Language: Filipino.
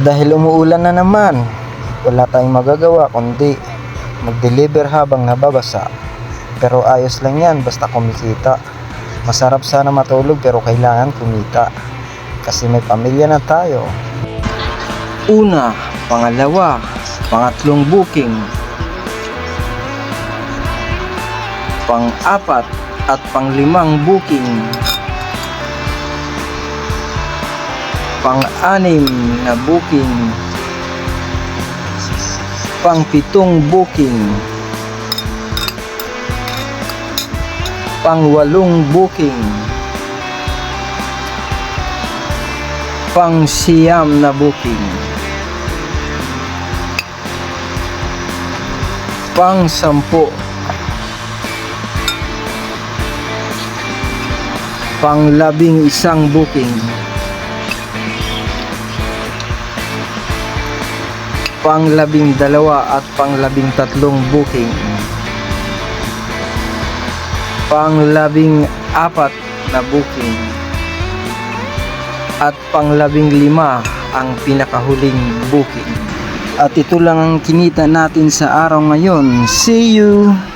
Dahil umuulan na naman, wala tayong magagawa kundi mag-deliver habang nababasa. Pero ayos lang yan basta kumikita. Masarap sana matulog pero kailangan kumita. Kasi may pamilya na tayo. Una, pangalawa, pangatlong booking, pang-apat at pang-limang booking, pang-anim na booking, pang-pitong booking, pang-walong booking, pang-siyam na booking, pang-sampu, pang-labing-isang booking, pang-labing-dalawa at pang-labing-tatlong booking, pang-labing-apat na booking, at pang-labing-lima ang pinakahuling booking. At ito lang ang kinita natin sa araw ngayon. See you!